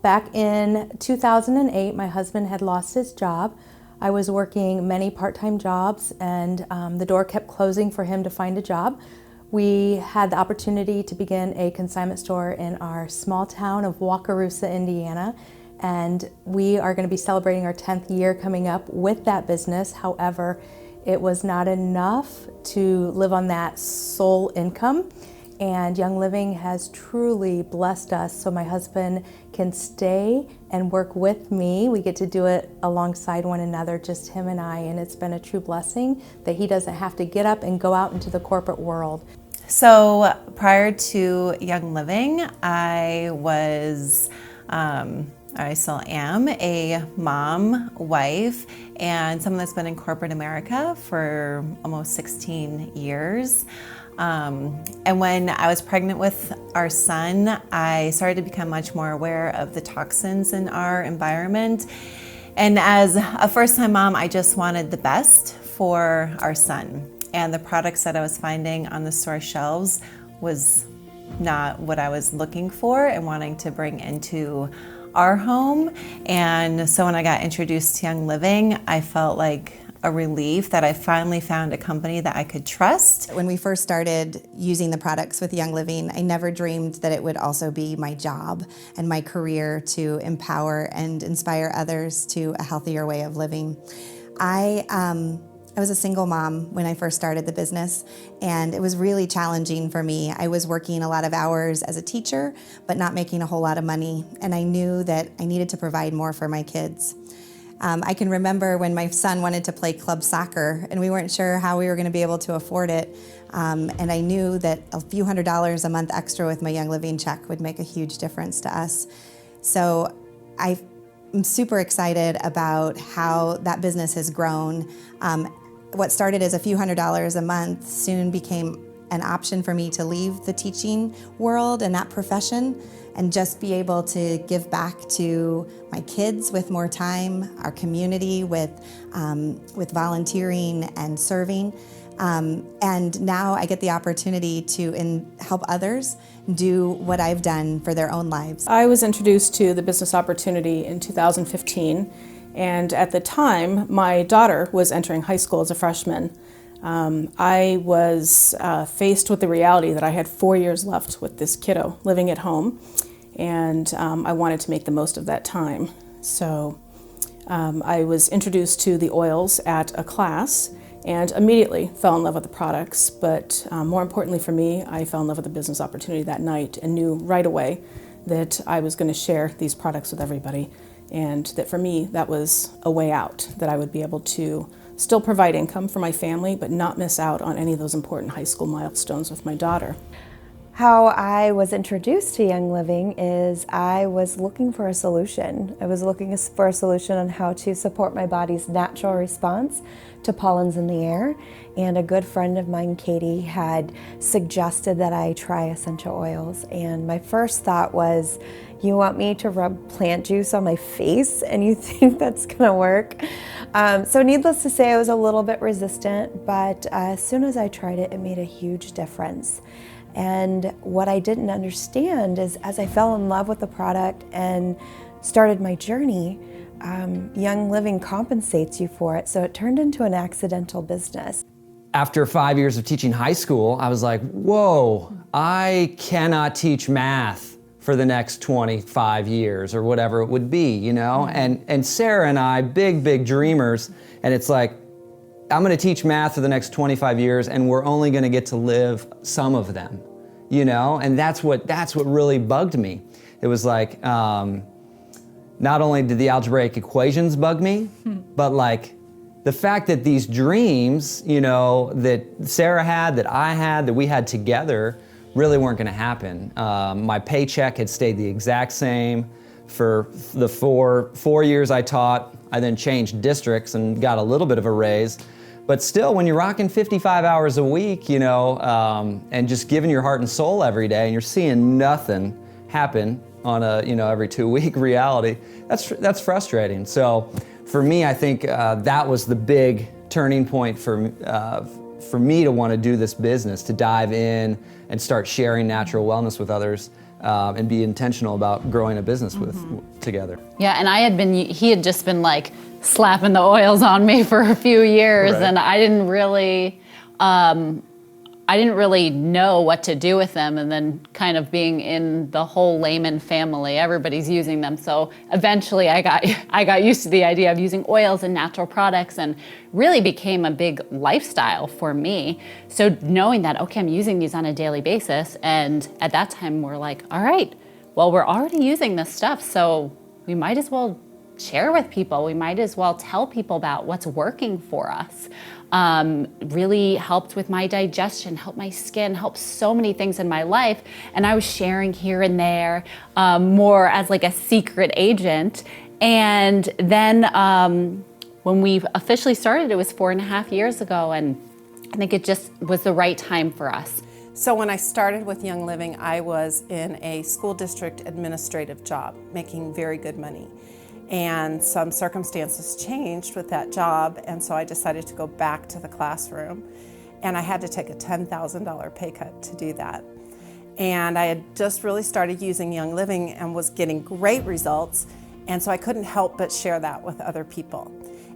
back in 2008, my husband had lost his job. I was working many part-time jobs, and the door kept closing for him to find a job. We had the opportunity to begin a consignment store in our small town of Wakarusa, Indiana, and we are going to be celebrating our 10th year coming up with that business. However, it was not enough to live on that sole income, and Young Living has truly blessed us so my husband can stay and work with me. We get to do it alongside one another, just him and I, and it's been a true blessing that he doesn't have to get up and go out into the corporate world. So prior to Young Living, I still am a mom, wife, and someone that's been in corporate America for almost 16 years. And when I was pregnant with our son, I started to become much more aware of the toxins in our environment. And as a first-time mom, I just wanted the best for our son. And the products that I was finding on the store shelves was not what I was looking for and wanting to bring into our home. And so when I got introduced to Young Living, I felt like a relief that I finally found a company that I could trust. When we first started using the products with Young Living, I never dreamed that it would also be my job and my career to empower and inspire others to a healthier way of living. I was a single mom when I first started the business, and it was really challenging for me. I was working a lot of hours as a teacher, but not making a whole lot of money, and I knew that I needed to provide more for my kids. I can remember when my son wanted to play club soccer, and we weren't sure how we were going to be able to afford it, and I knew that a few $100s a month extra with my Young Living check would make a huge difference to us. So I'm super excited about how that business has grown. What started as a few $100s a month soon became an option for me to leave the teaching world and that profession and just be able to give back to my kids with more time, our community with volunteering and serving. And now I get the opportunity to help others do what I've done for their own lives. I was introduced to the business opportunity in 2015, and at the time, my daughter was entering high school as a freshman. I was faced with the reality that I had 4 years left with this kiddo living at home, and I wanted to make the most of that time. So I was introduced to the oils at a class and immediately fell in love with the products, but more importantly for me, I fell in love with the business opportunity that night and knew right away that I was going to share these products with everybody, and that for me that was a way out, that I would be able to still provide income for my family but not miss out on any of those important high school milestones with my daughter. How I was introduced to Young Living is I was looking for a solution. I was looking for a solution on how to support my body's natural response to pollens in the air, and a good friend of mine, Katie, had suggested that I try essential oils, and my first thought was, you want me to rub plant juice on my face and you think that's gonna work? So needless to say, I was a little bit resistant, but as soon as I tried it, it made a huge difference. And what I didn't understand is as I fell in love with the product and started my journey, Young Living compensates you for it, so it turned into an accidental business. After 5 years of teaching high school, I was like, whoa, I cannot teach math for the next 25 years or whatever it would be, you know? And Sarah and I, big dreamers, and it's like, I'm gonna teach math for the next 25 years and we're only gonna get to live some of them, you know? And that's what really bugged me. It was like, not only did the algebraic equations bug me, but like the fact that these dreams, you know, that Sarah had, that I had, that we had together really weren't gonna happen. My paycheck had stayed the exact same for the four years I taught. I then changed districts and got a little bit of a raise. But still, when you're rocking 55 hours a week, you know, and just giving your heart and soul every day, and you're seeing nothing happen on a, you know, every 2 week reality, that's frustrating. So for me, I think that was the big turning point for me to want to do this business, to dive in and start sharing natural wellness with others, and be intentional about growing a business together. Yeah, and he had just been like slapping the oils on me for a few years, Right. and I didn't really know what to do with them. And then kind of being in the whole Lehman family, everybody's using them. So eventually I got used to the idea of using oils and natural products, and really became a big lifestyle for me. So knowing that, okay, I'm using these on a daily basis. And at that time we're like, all right, well, we're already using this stuff, so we might as well share with people. We might as well tell people about what's working for us. Really helped with my digestion, helped my skin, helped so many things in my life. And I was sharing here and there, more as like a secret agent. And then when we officially started, it was 4.5 years ago. And I think it just was the right time for us. So when I started with Young Living, I was in a school district administrative job, making very good money. And some circumstances changed with that job, and so I decided to go back to the classroom. And I had to take a $10,000 pay cut to do that. And I had just really started using Young Living and was getting great results, and so I couldn't help but share that with other people.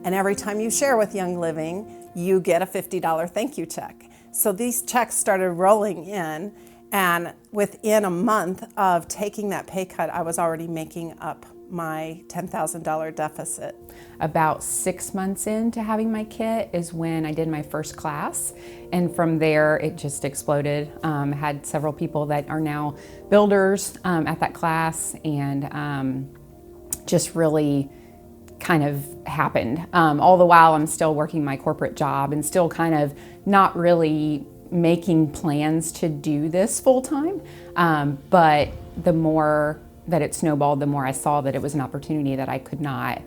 And every time you share with Young Living, you get a $50 thank you check. So these checks started rolling in, and within a month of taking that pay cut, I was already making up my $10,000 deficit. About 6 months into having my kit is when I did my first class, and from there it just exploded. Had several people that are now builders at that class, and just really kind of happened. All the while I'm still working my corporate job and still kind of not really making plans to do this full time, but the more that it snowballed, the more I saw that it was an opportunity that I could not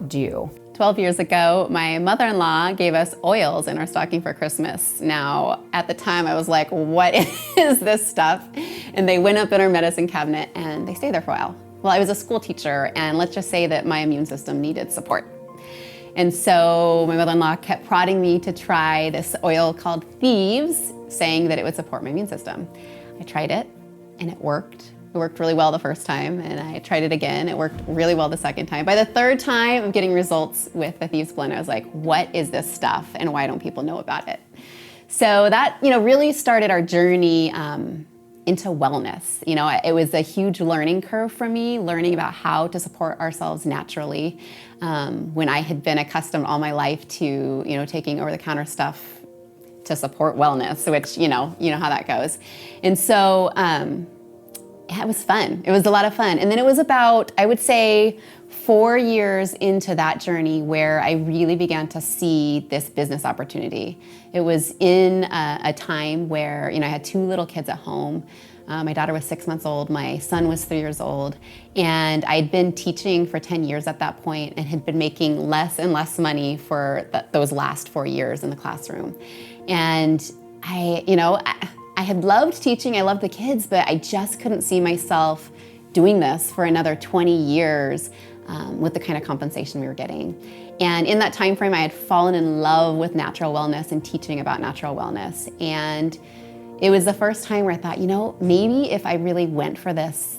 do. 12 years ago, my mother-in-law gave us oils in our stocking for Christmas. Now, at the time, I was like, what is this stuff? And they went up in our medicine cabinet and they stayed there for a while. Well, I was a school teacher, and let's just say that my immune system needed support. And so my mother-in-law kept prodding me to try this oil called Thieves, saying that it would support my immune system. I tried it and it worked. It worked really well the first time, and I tried it again. It worked really well the second time. By the third time of getting results with the Thieves Blend, I was like, what is this stuff and why don't people know about it? So that, really started our journey into wellness. It was a huge learning curve for me, learning about how to support ourselves naturally. When I had been accustomed all my life to, taking over-the-counter stuff to support wellness, which, you know how that goes. And so, it was fun. It was a lot of fun. And then it was about, I would say, 4 years into that journey where I really began to see this business opportunity. It was in a time where, I had 2 little kids at home. My daughter was 6 months old, my son was 3 years old, and I'd been teaching for 10 years at that point and had been making less and less money for those last 4 years in the classroom. And I had loved teaching, I loved the kids, but I just couldn't see myself doing this for another 20 years with the kind of compensation we were getting. And in that time frame, I had fallen in love with natural wellness and teaching about natural wellness. And it was the first time where I thought, maybe if I really went for this,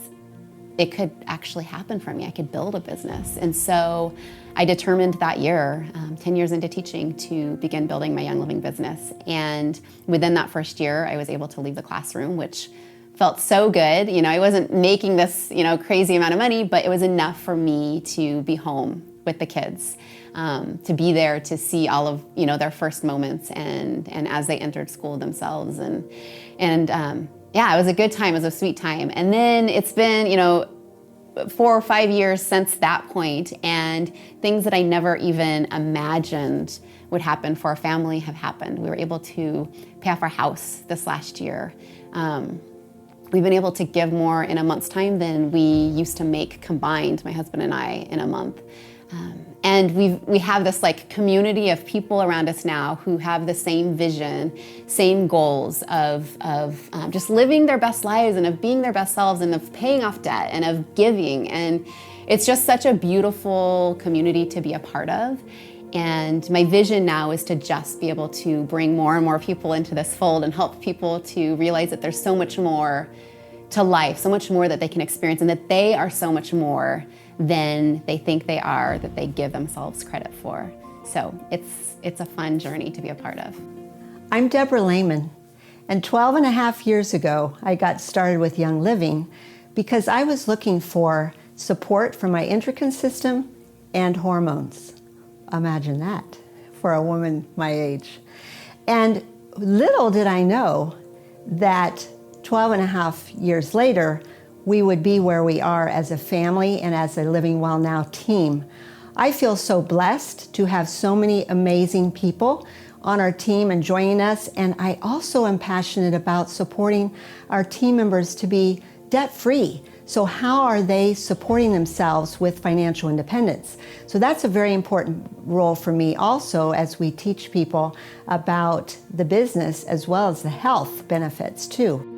it could actually happen for me. I could build a business. And so I determined that year, 10 years into teaching, to begin building my Young Living business. And within that first year, I was able to leave the classroom, which felt so good. I wasn't making this, crazy amount of money, but it was enough for me to be home with the kids, to be there to see all of, their first moments and as they entered school themselves. Yeah, it was a good time. It was a sweet time. And then it's been, 4 or 5 years since that point, and things that I never even imagined would happen for our family have happened. We were able to pay off our house this last year. We've been able to give more in a month's time than we used to make combined, my husband and I, in a month. And we have this community of people around us now who have the same vision, same goals of just living their best lives and of being their best selves and of paying off debt and of giving. And it's just such a beautiful community to be a part of. And my vision now is to just be able to bring more and more people into this fold and help people to realize that there's so much more to life, so much more that they can experience, and that they are so much more than they think they are, that they give themselves credit for. So it's a fun journey to be a part of. I'm Deborah Lehman, and 12 and a half years ago, I got started with Young Living because I was looking for support for my endocrine system and hormones. Imagine that for a woman my age. And little did I know that 12 and a half years later, we would be where we are as a family and as a Living Well Now team. I feel so blessed to have so many amazing people on our team and joining us, and I also am passionate about supporting our team members to be debt-free. So how are they supporting themselves with financial independence? So that's a very important role for me also, as we teach people about the business as well as the health benefits too.